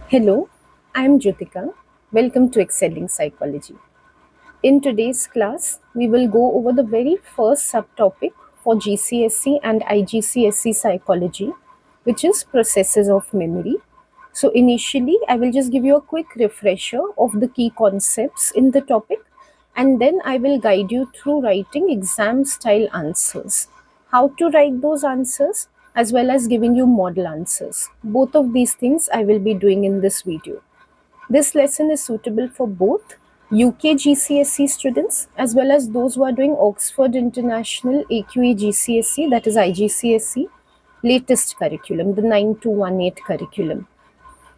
Hello, I am Jyotika. Welcome to Excelling Psychology. In today's class, we will go over the very first subtopic for GCSE and IGCSE psychology, which is processes of memory. So, initially, I will just give you a quick refresher of the key concepts in the topic, and then I will guide you through writing exam style answers. How to write those answers, as well as giving you model answers. Both of these things I will be doing in this video. This lesson is suitable for both UK GCSE students as well as those who are doing Oxford International AQA GCSE, that is IGCSE, latest curriculum, the 9218 curriculum.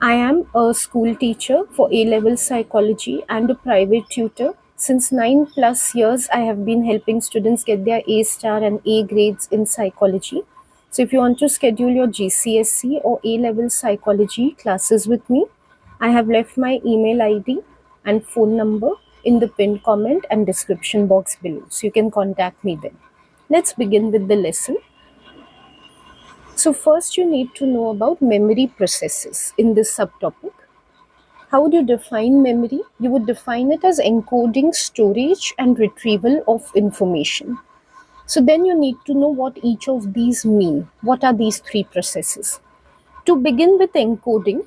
I am a school teacher for A level psychology and a private tutor. Since 9+ years, I have been helping students get their A star and A grades in psychology. So, if you want to schedule your GCSE or A level psychology classes with me, I have left my email ID and phone number in the pinned comment and description box below. So, you can contact me then. Let's begin with the lesson. So, first, you need to know about memory processes in this subtopic. How would you define memory? You would define it as encoding, storage, and retrieval of information. So then you need to know what each of these mean. What are these three processes? To begin with encoding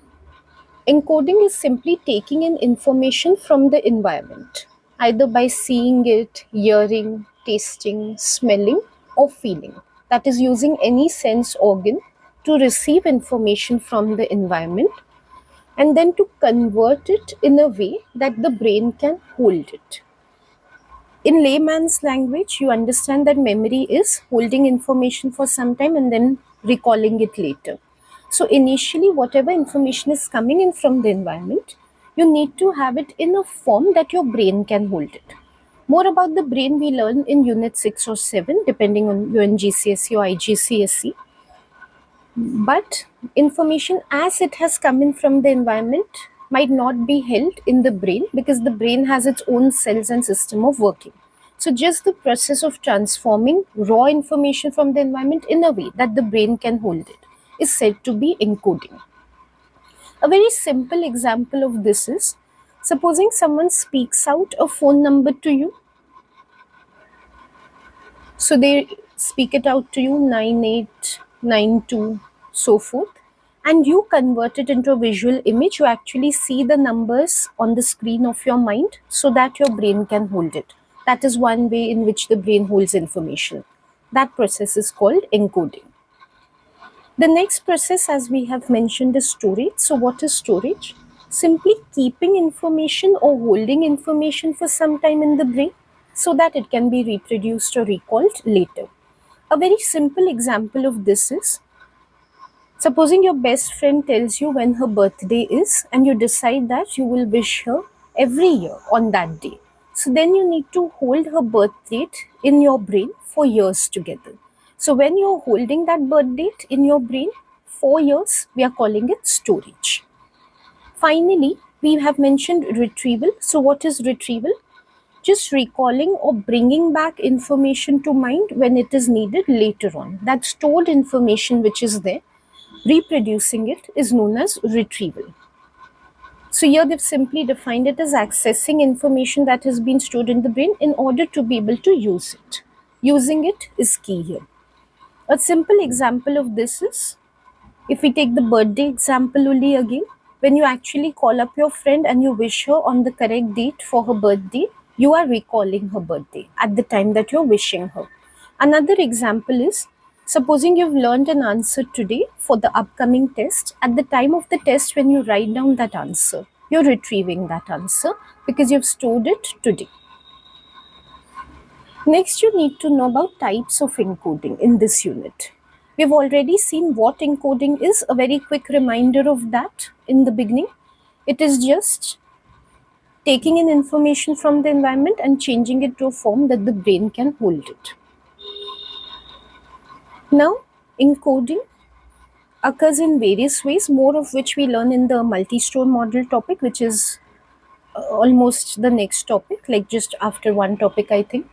is simply taking in information from the environment, either by seeing it, hearing, tasting, smelling, or feeling. That is using any sense organ to receive information from the environment and then to convert it in a way that the brain can hold it. In layman's language, you understand that memory is holding information for some time and then recalling it later. So, initially, whatever information is coming in from the environment, you need to have it in a form that your brain can hold it. More about the brain we learn in Unit 6 or 7, depending on your GCSE or IGCSE. But information as it has come in from the environment might not be held in the brain because the brain has its own cells and system of working. So, just the process of transforming raw information from the environment in a way that the brain can hold it is said to be encoding. A very simple example of this is supposing someone speaks out a phone number to you. So, they speak it out to you 9892, so forth, and you convert it into a visual image. You actually see the numbers on the screen of your mind so that your brain can hold it. That is one way in which the brain holds information. That process is called encoding. The next process, as we have mentioned, is storage. So, what is storage? Simply keeping information or holding information for some time in the brain so that it can be reproduced or recalled later. A very simple example of this is supposing your best friend tells you when her birthday is and you decide that you will wish her every year on that day. So then you need to hold her birth date in your brain for years together. So when you're holding that birth date in your brain for years, we are calling it storage. Finally, we have mentioned retrieval. So what is retrieval? Just recalling or bringing back information to mind when it is needed later on. That stored information which is there, reproducing it is known as retrieval. So here they've simply defined it as accessing information that has been stored in the brain in order to be able to use it. Using it is key here. A simple example of this is, if we take the birthday example only again, when you actually call up your friend and you wish her on the correct date for her birthday, you are recalling her birthday at the time that you're wishing her. Another example is, supposing you've learned an answer today for the upcoming test. At the time of the test, when you write down that answer, you're retrieving that answer because you've stored it today. Next, you need to know about types of encoding in this unit. We've already seen what encoding is, a very quick reminder of that in the beginning. It is just taking in information from the environment and changing it to a form that the brain can hold it. Now, encoding occurs in various ways, more of which we learn in the multi-store model topic, which is almost the next topic, like just after one topic, I think.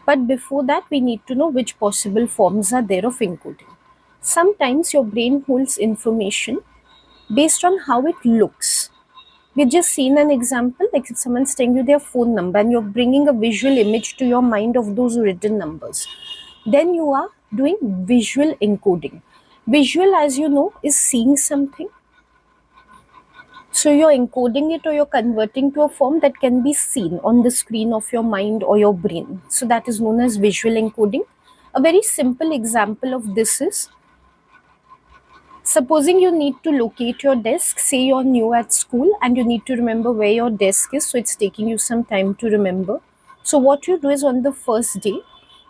But before that, we need to know which possible forms are there of encoding. Sometimes your brain holds information based on how it looks. We've just seen an example, like if someone's telling you their phone number and you're bringing a visual image to your mind of those written numbers, then you are doing visual encoding. Visual, as you know, is seeing something. So you're encoding it or you're converting to a form that can be seen on the screen of your mind or your brain. So that is known as visual encoding. A very simple example of this is, supposing you need to locate your desk, say you're new at school and you need to remember where your desk is, so it's taking you some time to remember. So what you do is, on the first day,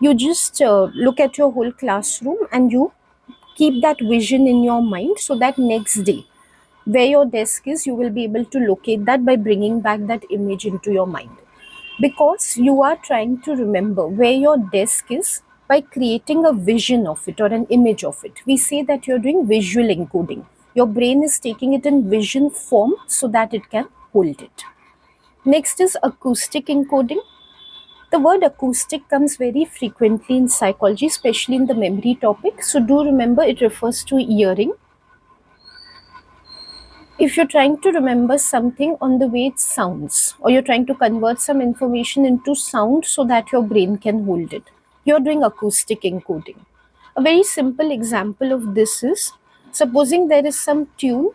you just look at your whole classroom and you keep that vision in your mind, so that next day, where your desk is, you will be able to locate that by bringing back that image into your mind. Because you are trying to remember where your desk is by creating a vision of it or an image of it. We say that you're doing visual encoding. Your brain is taking it in vision form so that it can hold it. Next is acoustic encoding. The word acoustic comes very frequently in psychology, especially in the memory topic. So do remember, it refers to hearing. If you're trying to remember something on the way it sounds, or you're trying to convert some information into sound so that your brain can hold it, you're doing acoustic encoding. A very simple example of this is, supposing there is some tune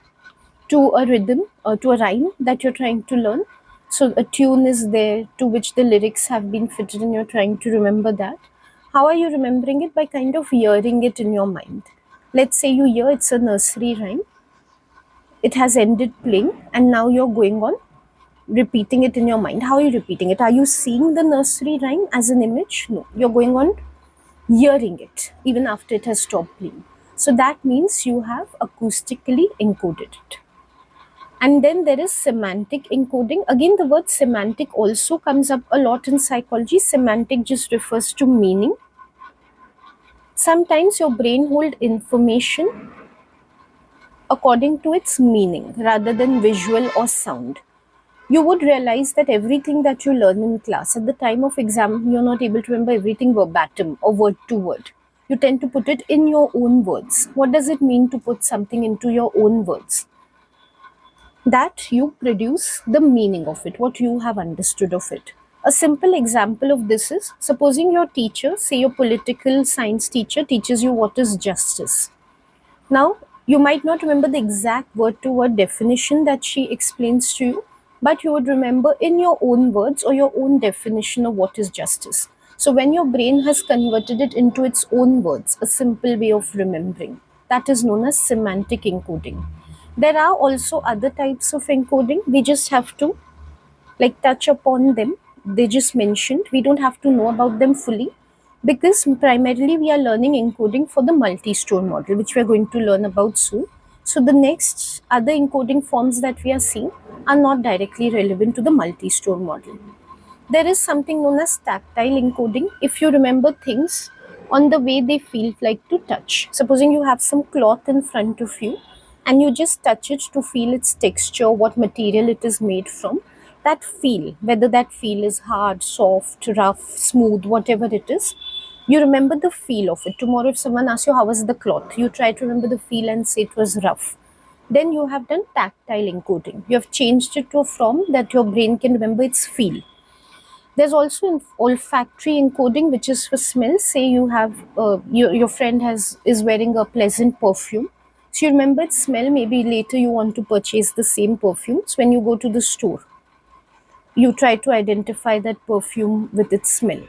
to a rhythm or to a rhyme that you're trying to learn. So a tune is there to which the lyrics have been fitted and you're trying to remember that. How are you remembering it? By kind of hearing it in your mind. Let's say you hear it's a nursery rhyme, it has ended playing, and now you're going on repeating it in your mind. How are you repeating it? Are you seeing the nursery rhyme as an image? No, you're going on hearing it even after it has stopped playing. So that means you have acoustically encoded it. And then there is semantic encoding. Again, the word semantic also comes up a lot in psychology. Semantic just refers to meaning. Sometimes your brain holds information according to its meaning rather than visual or sound. You would realize that everything that you learn in class, at the time of exam, you're not able to remember everything verbatim or word to word. You tend to put it in your own words. What does it mean to put something into your own words? That you produce the meaning of it, what you have understood of it. A simple example of this is, supposing your teacher, say your political science teacher, teaches you what is justice. Now, you might not remember the exact word to word definition that she explains to you, but you would remember in your own words or your own definition of what is justice. So when your brain has converted it into its own words, a simple way of remembering, that is known as semantic encoding. There are also other types of encoding. We just have to touch upon them. They just mentioned. We don't have to know about them fully, because primarily we are learning encoding for the multi-store model, which we are going to learn about soon. So the next other encoding forms that we are seeing are not directly relevant to the multi-store model. There is something known as tactile encoding. If you remember things on the way they feel like to touch. Supposing you have some cloth in front of you and you just touch it to feel its texture, what material it is made from. That feel, whether that feel is hard, soft, rough, smooth, whatever it is, you remember the feel of it. Tomorrow, if someone asks you how was the cloth, you try to remember the feel and say it was rough. Then you have done tactile encoding. You have changed it to a form that your brain can remember its feel. There's also an olfactory encoding, which is for smell. Say you have your friend is wearing a pleasant perfume, so you remember its smell. Maybe later you want to purchase the same perfume. So when you go to the store, you try to identify that perfume with its smell.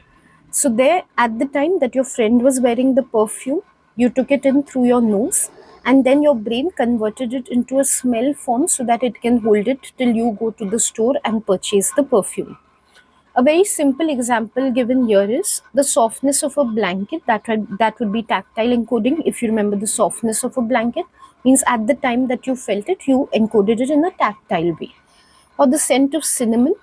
So there, at the time that your friend was wearing the perfume, you took it in through your nose, and then your brain converted it into a smell form so that it can hold it till you go to the store and purchase the perfume. A very simple example given here is the softness of a blanket. That would be tactile encoding. If you remember the softness of a blanket, means at the time that you felt it, you encoded it in a tactile way. Or the scent of cinnamon.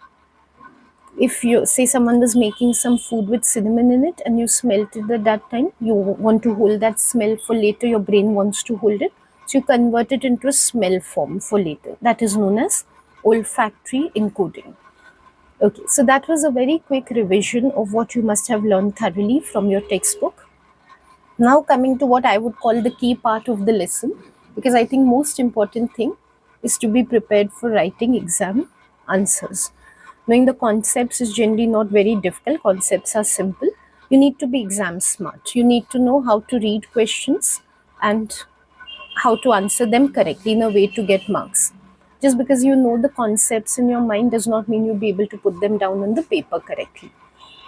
If you say someone was making some food with cinnamon in it and you smelt it at that time, you want to hold that smell for later, your brain wants to hold it. So you convert it into a smell form for later. That is known as olfactory encoding. Okay, so that was a very quick revision of what you must have learned thoroughly from your textbook. Now coming to what I would call the key part of the lesson, because I think most important thing is to be prepared for writing exam answers. Knowing the concepts is generally not very difficult. Concepts are simple. You need to be exam smart. You need to know how to read questions and how to answer them correctly in a way to get marks. Just because you know the concepts in your mind does not mean you'll be able to put them down on the paper correctly.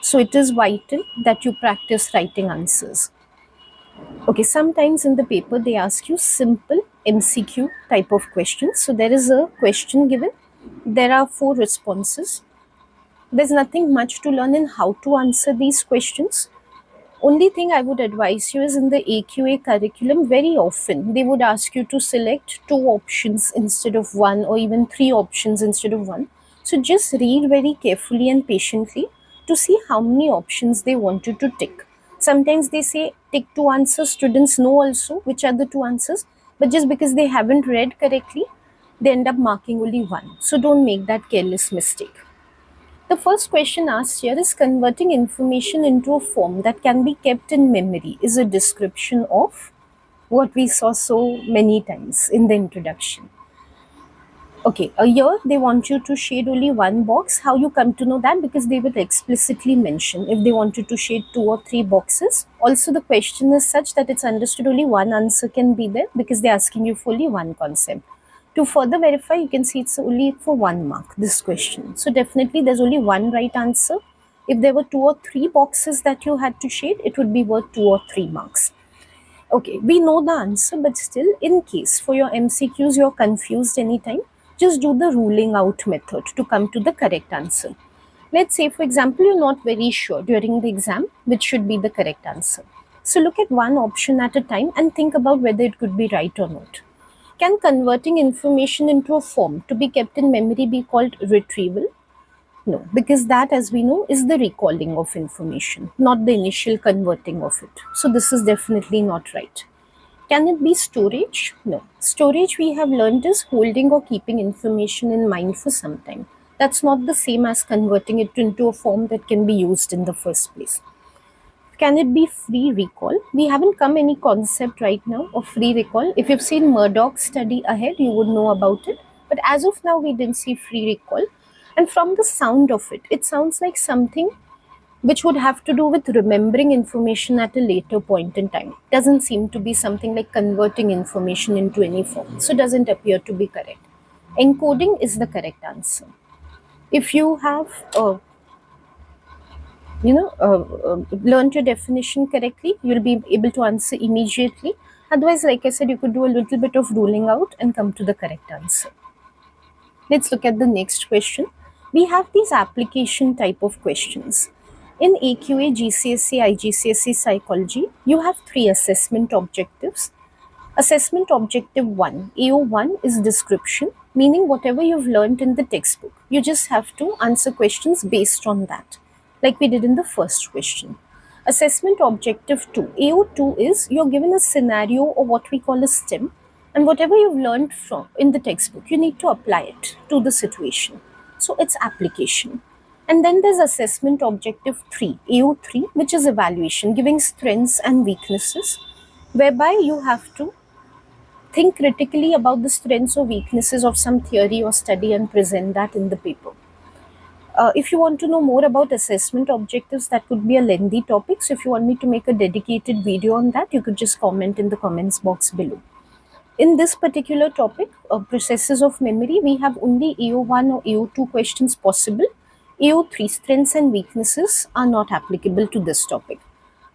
So it is vital that you practice writing answers. Okay, sometimes in the paper they ask you simple MCQ type of questions. So there is a question given, there are 4 responses. There's nothing much to learn in how to answer these questions. Only thing I would advise you is in the AQA curriculum, very often they would ask you to select 2 options instead of 1, or even 3 options instead of 1. So just read very carefully and patiently to see how many options they want you to tick. Sometimes they say tick 2 answers, students know also which are the 2 answers, but just because they haven't read correctly, they end up marking only 1. So don't make that careless mistake. The first question asked here is converting information into a form that can be kept in memory is a description of what we saw so many times in the introduction. Okay, here they want you to shade only one box. How you come to know that? Because they will explicitly mention if they want you to shade 2 or 3 boxes. Also, the question is such that it's understood only one answer can be there because they're asking you for only one concept. To further verify, you can see it's only for 1 mark, this question. So definitely there's only one right answer. If there were 2 or 3 boxes that you had to shade, it would be worth 2 or 3 marks. Okay, we know the answer, but still, in case for your MCQs you're confused anytime, just do the ruling out method to come to the correct answer. Let's say, for example, you're not very sure during the exam which should be the correct answer. So look at one option at a time and think about whether it could be right or not. Can converting information into a form to be kept in memory be called retrieval? No, because that, as we know, is the recalling of information, not the initial converting of it. So this is definitely not right. Can it be storage? No. Storage, we have learned, is holding or keeping information in mind for some time. That's not the same as converting it into a form that can be used in the first place. Can it be free recall? We haven't come any concept right now of free recall. If you've seen Murdoch's study ahead, you would know about it. But as of now, we didn't see free recall. And from the sound of it, it sounds like something which would have to do with remembering information at a later point in time. Doesn't seem to be something like converting information into any form. So doesn't appear to be correct. Encoding is the correct answer. If you have learned your definition correctly, you'll be able to answer immediately. Otherwise, like I said, you could do a little bit of ruling out and come to the correct answer. Let's look at the next question. We have these application type of questions. In AQA, GCSE, IGCSE psychology, you have 3 assessment objectives. Assessment objective 1, AO1, is description, meaning whatever you've learned in the textbook. You just have to answer questions based on that, like we did in the first question. Assessment objective 2, AO2, is you're given a scenario or what we call a STEM, and whatever you've learned from in the textbook, you need to apply it to the situation. So it's application. And then there's assessment objective 3, AO3, which is evaluation, giving strengths and weaknesses, whereby you have to think critically about the strengths or weaknesses of some theory or study and present that in the paper. If you want to know more about assessment objectives, that could be a lengthy topic. So if you want me to make a dedicated video on that, you could just comment in the comments box below. In this particular topic, processes of memory, we have only AO1 or AO2 questions possible. AO3, strengths and weaknesses, are not applicable to this topic.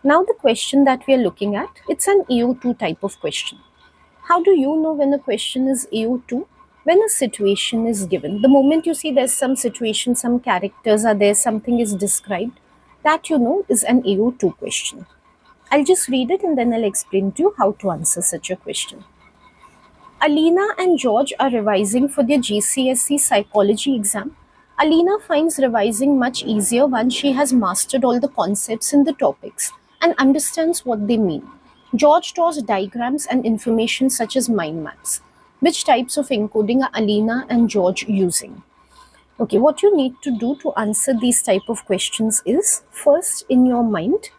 Now the question that we are looking at, it's an AO2 type of question. How do you know when a question is AO2? When a situation is given. The moment you see there's some situation, some characters are there, something is described, that you know is an AO2 question. I'll just read it and then I'll explain to you how to answer such a question. Alina and George are revising for their GCSE psychology exam. Alina finds revising much easier once she has mastered all the concepts in the topics and understands what they mean. George draws diagrams and information such as mind maps. Which types of encoding are Alina and George using? Okay, what you need to do to answer these type of questions is, first in your mind,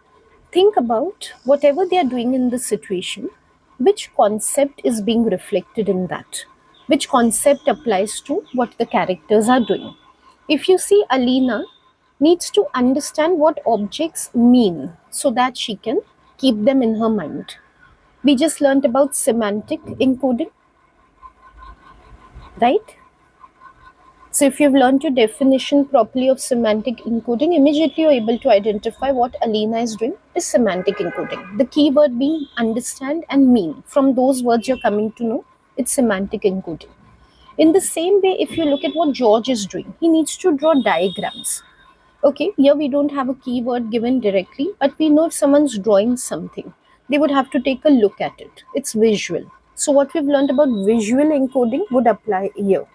think about whatever they are doing in the situation, which concept is being reflected in that. which concept applies to what the characters are doing. If you see, Alina needs to understand what objects mean so that she can keep them in her mind. We just learned about semantic encoding, right? So if you've learned your definition properly of semantic encoding, immediately you're able to identify what Alina is doing is semantic encoding. The keyword being understand and mean. From those words you're coming to know, it's semantic encoding. In the same way, if you look at what George is doing, he needs to draw diagrams. Okay, here we don't have a keyword given directly, but we know if someone's drawing something, they would have to take a look at it. It's visual. So what we've learned about visual encoding would apply here.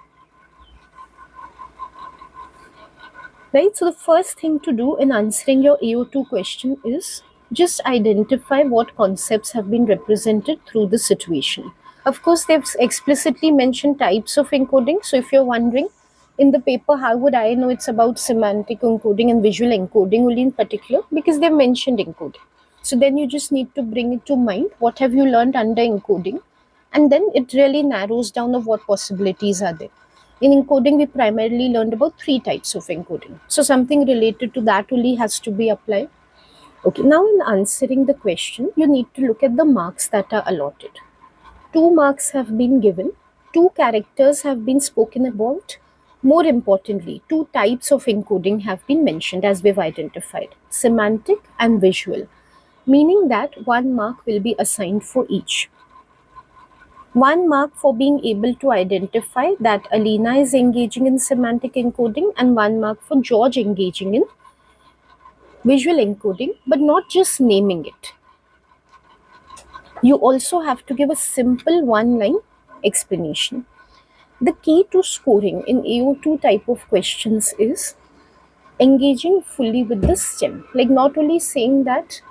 Right, so the first thing to do in answering your AO2 question is just identify what concepts have been represented through the situation. Of course, they've explicitly mentioned types of encoding. So if you're wondering in the paper, how would I know it's about semantic encoding and visual encoding only in particular? Because they've mentioned encoding. So then you just need to bring it to mind. What have you learned under encoding? And then it really narrows down of what possibilities are there. In encoding, we primarily learned about 3 types of encoding. So something related to that only has to be applied. Okay, now in answering the question, you need to look at the marks that are allotted. 2 marks have been given, 2 characters have been spoken about. More importantly, 2 types of encoding have been mentioned as we've identified, semantic and visual, meaning that 1 mark will be assigned for each. 1 mark for being able to identify that Alina is engaging in semantic encoding, and 1 mark for George engaging in visual encoding, but not just naming it. You also have to give a simple 1-line explanation. The key to scoring in AO2 type of questions is engaging fully with the STEM. Like not only saying that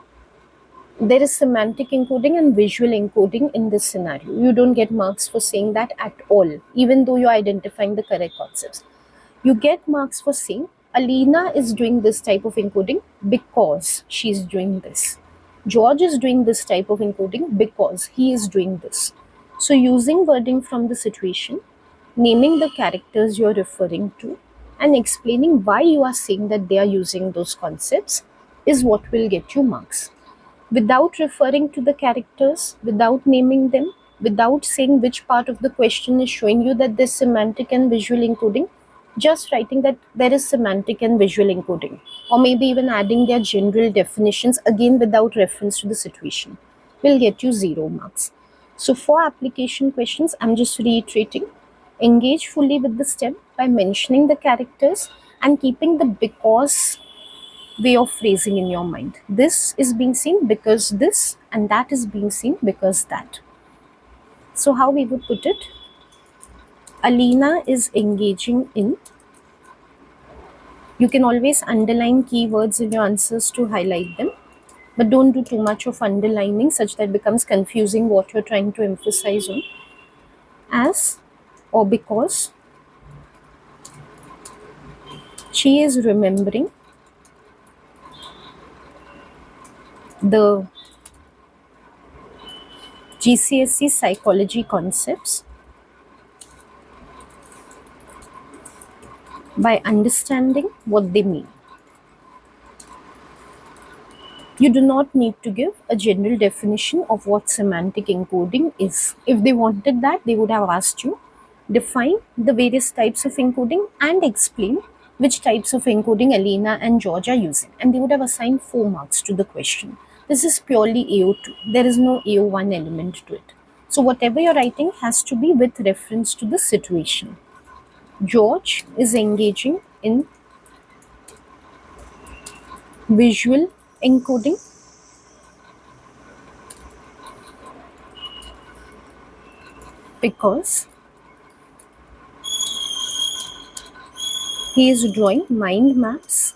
there is semantic encoding and visual encoding in this scenario. You don't get marks for saying that at all, even though you're identifying the correct concepts. You get marks for saying Alina is doing this type of encoding because she's doing this. George is doing this type of encoding because he is doing this. So using wording from the situation, naming the characters you're referring to, and explaining why you are saying that they are using those concepts is what will get you marks. Without referring to the characters, without naming them, without saying which part of the question is showing you that there's semantic and visual encoding, just writing that there is semantic and visual encoding, or maybe even adding their general definitions again without reference to the situation, will get you 0 marks. So for application questions, I'm just reiterating, engage fully with the STEM by mentioning the characters and keeping the because way of phrasing in your mind. This is being seen because this, and that is being seen because that. So how we would put it? Alina is engaging in. You can always underline keywords in your answers to highlight them, but don't do too much of underlining such that it becomes confusing what you're trying to emphasize on. As or because she is remembering the GCSE psychology concepts by understanding what they mean. You do not need to give a general definition of what semantic encoding is. If they wanted that, they would have asked you, define the various types of encoding and explain which types of encoding Alina and George are using. And they would have assigned 4 marks to the question. This is purely AO2. There is no AO1 element to it. So whatever you're writing has to be with reference to the situation. George is engaging in visual encoding because he is drawing mind maps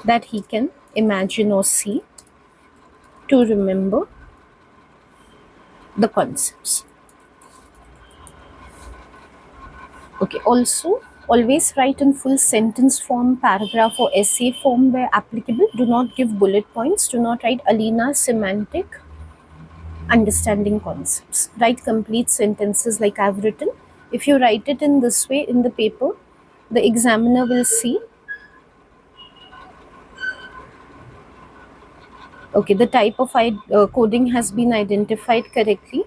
that he can imagine or see to remember the concepts. Okay, also always write in full sentence form, paragraph or essay form where applicable. Do not give bullet points. Do not write Alina semantic understanding concepts. Write complete sentences like I've written. If you write it in this way in the paper, the examiner will see, okay, the type of coding has been identified correctly,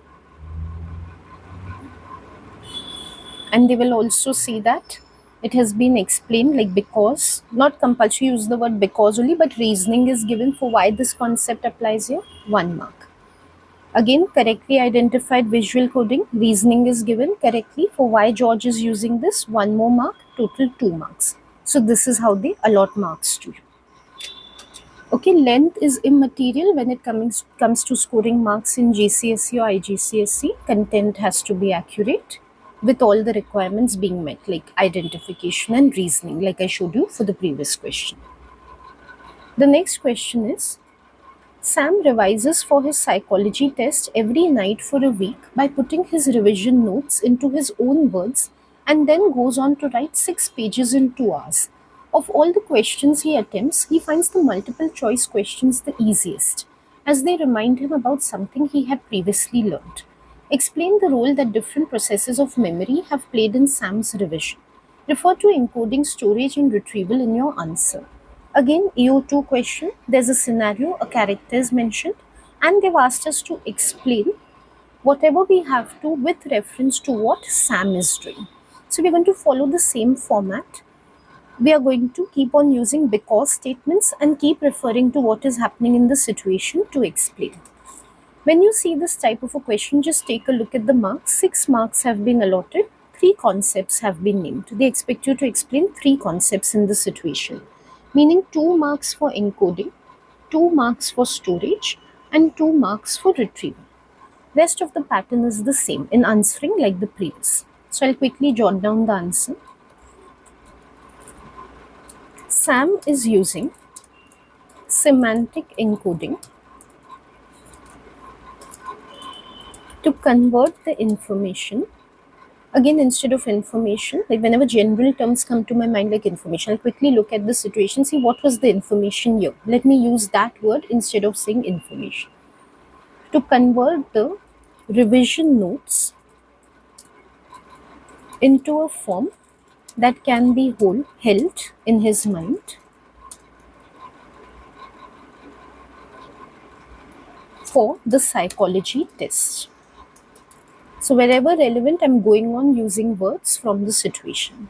and they will also see that it has been explained, like because, not compulsory use the word because only, but reasoning is given for why this concept applies here, 1 mark. Again, correctly identified visual coding, reasoning is given correctly for why George is using this, 1 more mark, total 2 marks. So this is how they allot marks to you. Okay, length is immaterial when it comes to scoring marks in GCSE or IGCSE. Content has to be accurate with all the requirements being met, like identification and reasoning, like I showed you for the previous question. The next question is, Sam revises for his psychology test every night for a week by putting his revision notes into his own words and then goes on to write 6 pages in 2 hours. Of all the questions he attempts, he finds the multiple choice questions the easiest, as they remind him about something he had previously learned. Explain the role that different processes of memory have played in Sam's revision. Refer to encoding, storage, and retrieval in your answer. Again, EO2 question, there's a scenario, a character is mentioned, and they've asked us to explain whatever we have to with reference to what Sam is doing. So we're going to follow the same format. We are going to keep on using because statements and keep referring to what is happening in the situation to explain. When you see this type of a question, just take a look at the marks. 6 marks have been allotted, 3 concepts have been named. They expect you to explain 3 concepts in the situation, meaning 2 marks for encoding, 2 marks for storage, and 2 marks for retrieval. Rest of the pattern is the same in answering like the previous. So I'll quickly jot down the answer. Sam is using semantic encoding to convert the information. Again, instead of information, like whenever general terms come to my mind like information, I'll quickly look at the situation, see what was the information here. Let me use that word instead of saying information. To convert the revision notes into a form that can be held in his mind for the psychology test. So wherever relevant, I'm going on using words from the situation.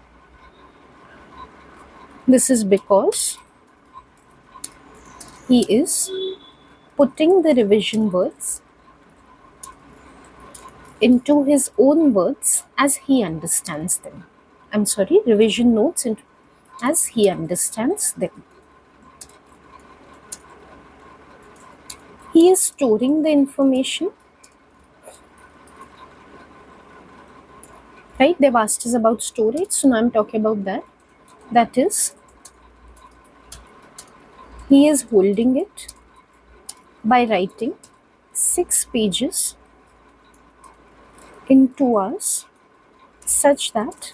This is because he is putting the revision words into his own words as he understands them. I'm sorry, revision notes as he understands them. He is storing the information. Right? They've asked us about storage, so now I'm talking about that. That is, he is holding it by writing 6 pages in 2 hours such that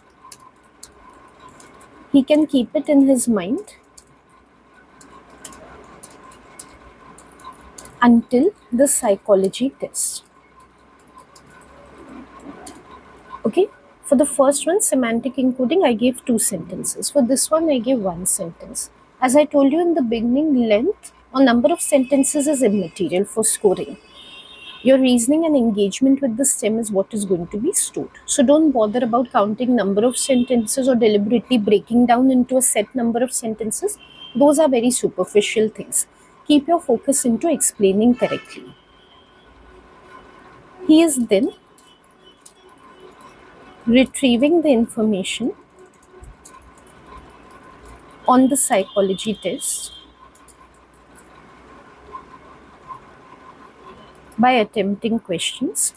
he can keep it in his mind until the psychology test. Okay, for the first one, semantic encoding, I gave 2 sentences. For this one, I gave 1 sentence. As I told you in the beginning, length or number of sentences is immaterial for scoring. Your reasoning and engagement with the stem is what is going to be stored. So don't bother about counting number of sentences or deliberately breaking down into a set number of sentences. Those are very superficial things. Keep your focus into explaining correctly. He is then retrieving the information on the psychology test by attempting questions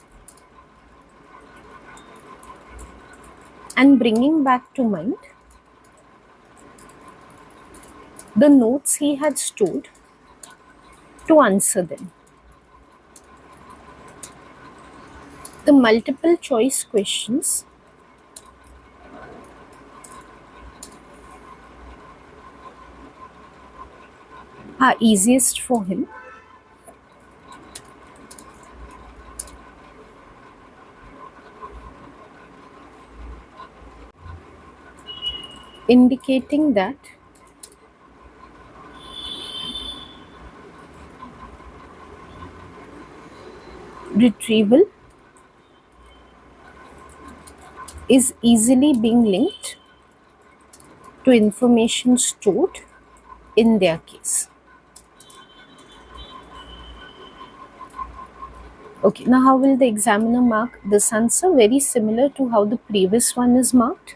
and bringing back to mind the notes he had stored to answer them. The multiple choice questions are easiest for him indicating that retrieval is easily being linked to information stored in their case. Okay, now how will the examiner mark this answer? Very similar to how the previous one is marked.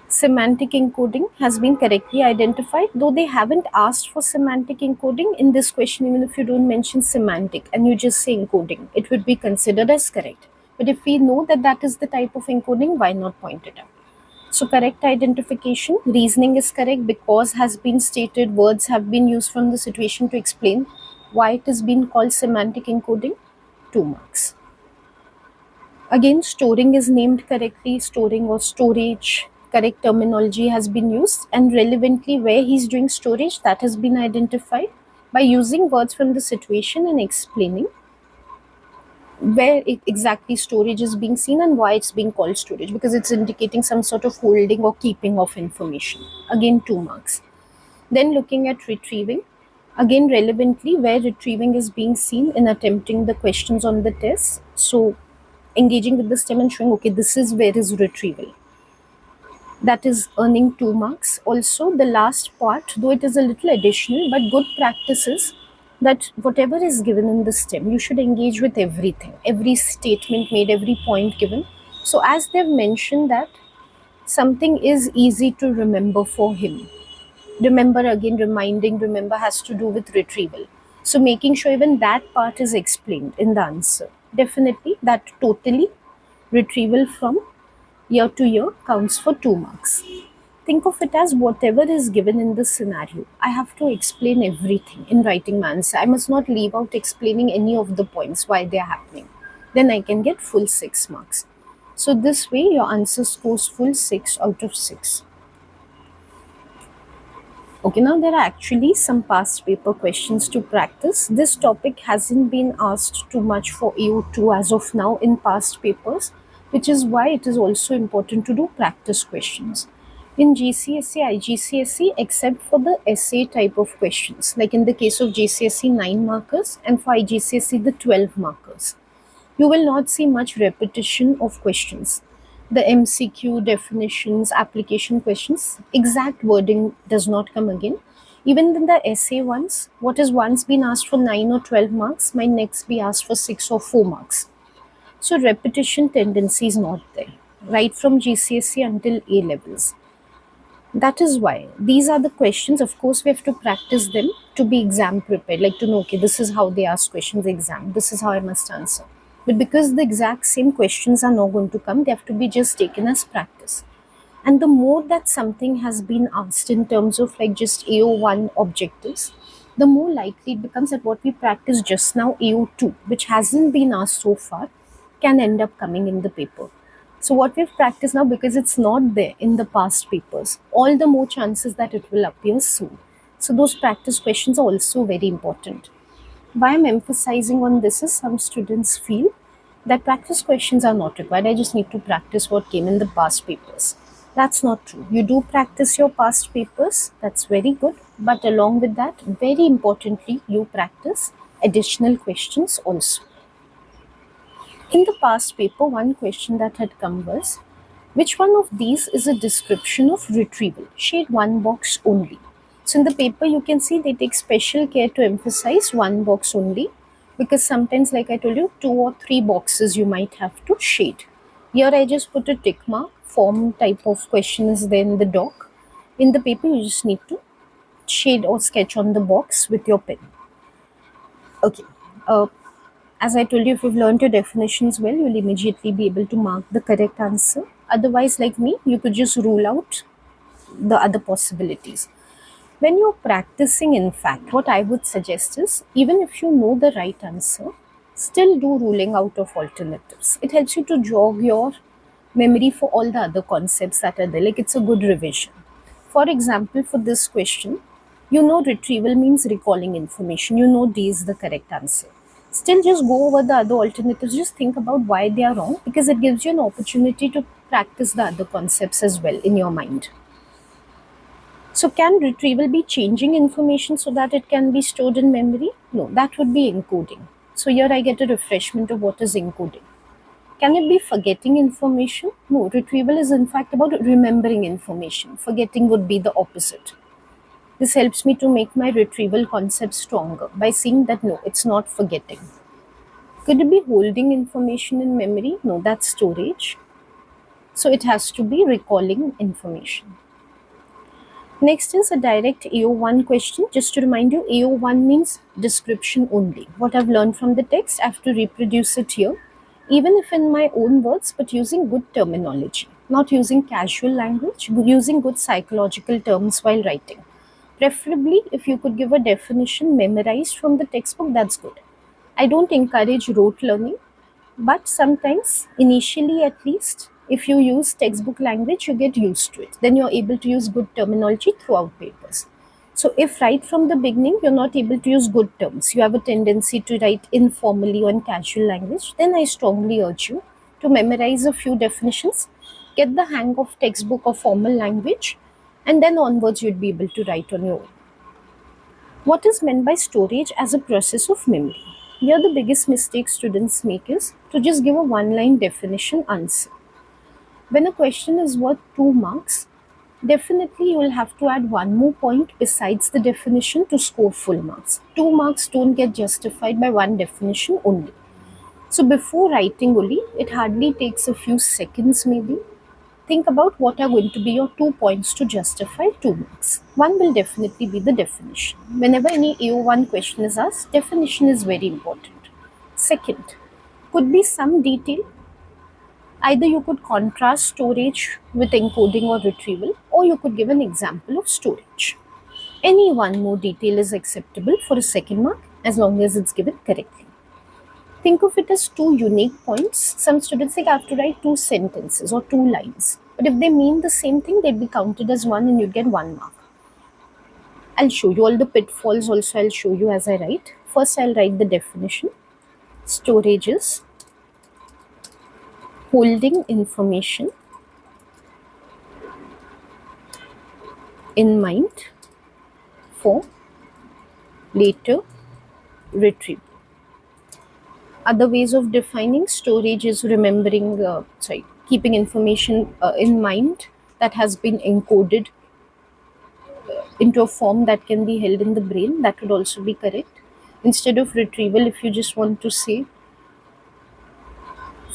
Semantic encoding has been correctly identified, though they haven't asked for semantic encoding in this question. Even if you don't mention semantic and you just say encoding, it would be considered as correct. But if we know that that is the type of encoding, why not point it out? So correct identification, reasoning is correct because has been stated, words have been used from the situation to explain why it is being called semantic encoding, 2 marks. Again, storing is named correctly, storing or storage, correct terminology has been used, and relevantly where he's doing storage, that has been identified by using words from the situation and explaining where exactly storage is being seen and why it's being called storage, because it's indicating some sort of holding or keeping of information. Again, 2 marks. Then looking at retrieving, again relevantly where retrieving is being seen in attempting the questions on the test. So engaging with the stem and showing, okay, this is where is retrieval. That is earning 2 marks. Also, the last part, though it is a little additional, but good practice is that whatever is given in the stem, you should engage with everything, every statement made, every point given. So, as they've mentioned that something is easy to remember for him. Remember, again, reminding, remember has to do with retrieval. So, making sure even that part is explained in the answer. Definitely, that totally retrieval from year to year counts for 2 marks. Think of it as whatever is given in this scenario. I have to explain everything in writing my answer. I must not leave out explaining any of the points why they are happening. Then I can get full 6 marks. So this way your answer scores full 6 out of 6. Okay, now there are actually some past paper questions to practice. This topic hasn't been asked too much for AO2 as of now in past papers, which is why it is also important to do practice questions. In GCSE, IGCSE, except for the essay type of questions, like in the case of GCSE 9 markers and for IGCSE the 12 markers, you will not see much repetition of questions. The MCQ definitions, application questions, exact wording does not come again. Even in the essay ones, what has once been asked for 9 or 12 marks might next be asked for 6 or 4 marks. So repetition tendency is not there, right from GCSE until A levels. That is why these are the questions. Of course, we have to practice them to be exam prepared, like to know, okay, this is how they ask questions exam, this is how I must answer. But because the exact same questions are not going to come, they have to be just taken as practice. And the more that something has been asked in terms of like just AO1 objectives, the more likely it becomes that what we practice just now, AO2, which hasn't been asked so far, can end up coming in the paper. So what we've practiced now, because it's not there in the past papers, all the more chances that it will appear soon. So those practice questions are also very important. Why I'm emphasizing on this is some students feel that practice questions are not required. I just need to practice what came in the past papers. That's not true. You do practice your past papers, that's very good. But along with that, very importantly, you practice additional questions also. In the past paper, one question that had come was, which one of these is a description of retrieval? Shade one box only. So in the paper, you can see they take special care to emphasize one box only, because sometimes, like I told you, 2 or 3 boxes you might have to shade. Here I just put a tick mark. Form type of question is there in the doc. In the paper, you just need to shade or sketch on the box with your pen. Okay. As I told you, if you've learned your definitions well, you'll immediately be able to mark the correct answer. Otherwise, like me, you could just rule out the other possibilities. When you're practicing, in fact, what I would suggest is, even if you know the right answer, still do ruling out of alternatives. It helps you to jog your memory for all the other concepts that are there. Like it's a good revision. For example, for this question, you know retrieval means recalling information. You know D is the correct answer. Still, just go over the other alternatives. Just think about why they are wrong, because it gives you an opportunity to practice the other concepts as well in your mind. So can retrieval be changing information so that it can be stored in memory? No, that would be encoding. So here I get a refreshment of what is encoding. Can it be forgetting information? No, retrieval is in fact about remembering information. Forgetting would be the opposite. This helps me to make my retrieval concept stronger by seeing that no, it's not forgetting. Could it be holding information in memory? No, that's storage. So it has to be recalling information. Next is a direct AO1 question. Just to remind you, AO1 means description only. What I've learned from the text, I have to reproduce it here, even if in my own words, but using good terminology, not using casual language, using good psychological terms while writing. Preferably, if you could give a definition memorized from the textbook, that's good. I don't encourage rote learning, but sometimes, initially at least, if you use textbook language, you get used to it. Then you're able to use good terminology throughout papers. So, if right from the beginning you're not able to use good terms, you have a tendency to write informally or in casual language, then I strongly urge you to memorize a few definitions, get the hang of textbook or formal language, and then onwards you'd be able to write on your own. What is meant by storage as a process of memory? Here, the biggest mistake students make is to just give a one line definition answer. When a question is worth 2 marks, definitely you will have to add one more point besides the definition to score full marks. 2 marks don't get justified by one definition only. So, before writing only, it hardly takes a few seconds maybe. Think about what are going to be your 2 points to justify 2 marks. One will definitely be the definition. Whenever any AO1 question is asked, definition is very important. Second, could be some detail. Either you could contrast storage with encoding or retrieval, or you could give an example of storage. Any one more detail is acceptable for a second mark as long as it's given correctly. Think of it as two unique points. Some students think I have to write 2 sentences or 2 lines. But if they mean the same thing, they'd be counted as one and you'd get 1 mark. I'll show you all the pitfalls also, I'll show you as I write. First, I'll write the definition. Storage is holding information in mind for later retrieval. Other ways of defining storage is keeping information in mind that has been encoded into a form that can be held in the brain. That would also be correct. Instead of retrieval, if you just want to say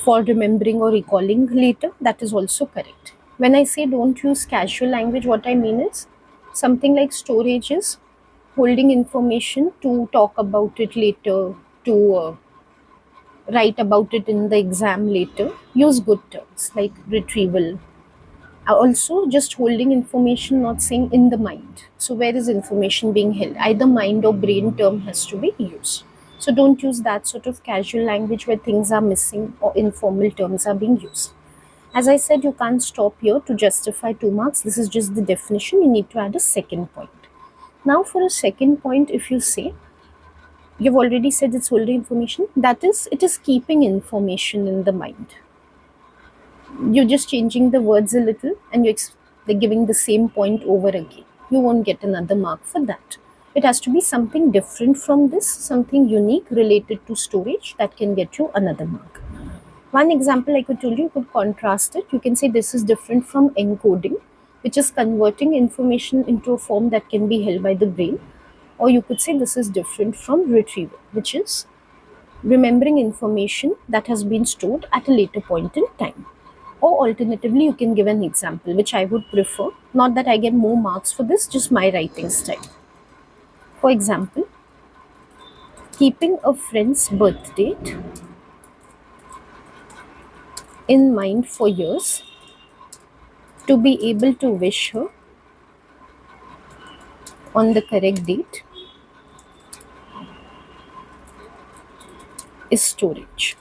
for remembering or recalling later, that is also correct. When I say don't use casual language, what I mean is something like storage is holding information to talk about it later, to write about it in the exam later. Use good terms like retrieval. Also, just holding information, not saying in the mind. So, where is information being held? Either mind or brain term has to be used. So, don't use that sort of casual language where things are missing or informal terms are being used. As I said, you can't stop here to justify 2 marks. This is just the definition. You need to add a second point. Now, for a second point, if you say, you've already said it's holding information, that is, it is keeping information in the mind. You're just changing the words a little and they're giving the same point over again. You won't get another mark for that. It has to be something different from this, something unique related to storage that can get you another mark. One example I could tell you could contrast it. You can say this is different from encoding, which is converting information into a form that can be held by the brain. Or you could say this is different from retrieval, which is remembering information that has been stored at a later point in time. Or alternatively, you can give an example, which I would prefer. Not that I get more marks for this, just my writing style. For example, keeping a friend's birth date in mind for years to be able to wish her on the correct date is storage.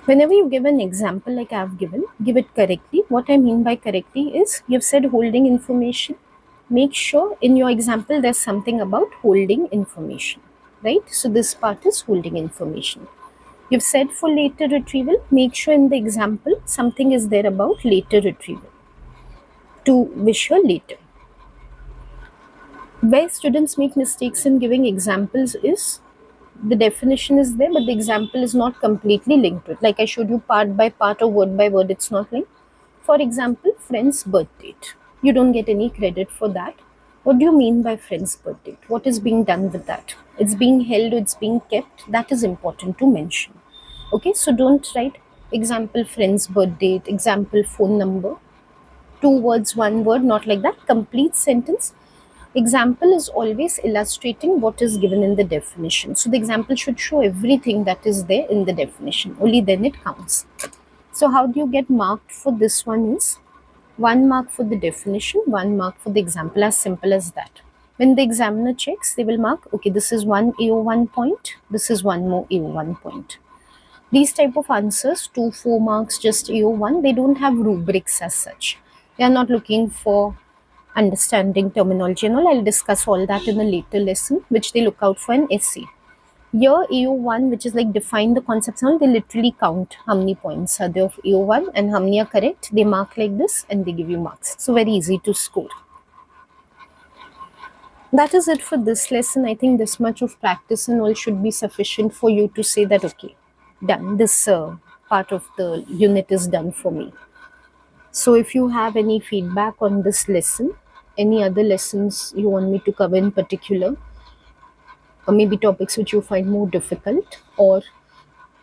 Whenever you give an example like I have given, give it correctly. What I mean by correctly is you've said holding information. Make sure in your example there's something about holding information, right? So this part is holding information. You've said for later retrieval, make sure in the example something is there about later retrieval. to wish her later. Where students make mistakes in giving examples is the definition is there, but the example is not completely linked to it. Like I showed you part by part or word by word, it's not linked. For example, friend's birth date. You don't get any credit for that. What do you mean by friend's birth date? What is being done with that? It's being held or it's being kept. That is important to mention. Okay, so don't write example friend's birth date, example phone number. 2 words, 1 word, not like that. Complete sentence. Example is always illustrating what is given in the definition. So the example should show everything that is there in the definition. Only then it counts. So how do you get marked for this one is 1 mark for the definition, 1 mark for the example, as simple as that. When the examiner checks, they will mark, okay, this is one AO1 point, this is one more AO1 point. These type of answers, 2-4 marks, just AO1, they don't have rubrics as such. They are not looking for understanding terminology and all. I'll discuss all that in a later lesson, which they look out for an essay. Here AO1, which is like define the concepts and all, they literally count how many points are there of AO1 and how many are correct. They mark like this and they give you marks. So very easy to score. That is it for this lesson. I think this much of practice and all should be sufficient for you to say that, okay, done. This part of the unit is done for me. So if you have any feedback on this lesson, any other lessons you want me to cover in particular, or maybe topics which you find more difficult, or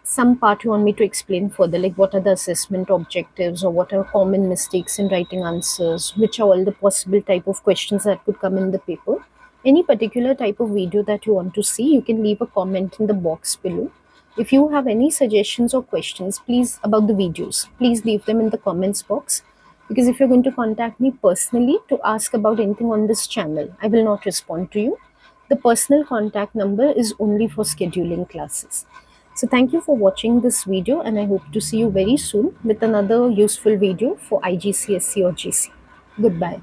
some part you want me to explain further, like what are the assessment objectives or what are common mistakes in writing answers, which are all the possible type of questions that could come in the paper, any particular type of video that you want to see, you can leave a comment in the box below. If you have any suggestions or questions, please, about the videos, please leave them in the comments box, because if you're going to contact me personally to ask about anything on this channel, I will not respond to you. The personal contact number is only for scheduling classes. So thank you for watching this video, and I hope to see you very soon with another useful video for IGCSE or GC. Goodbye.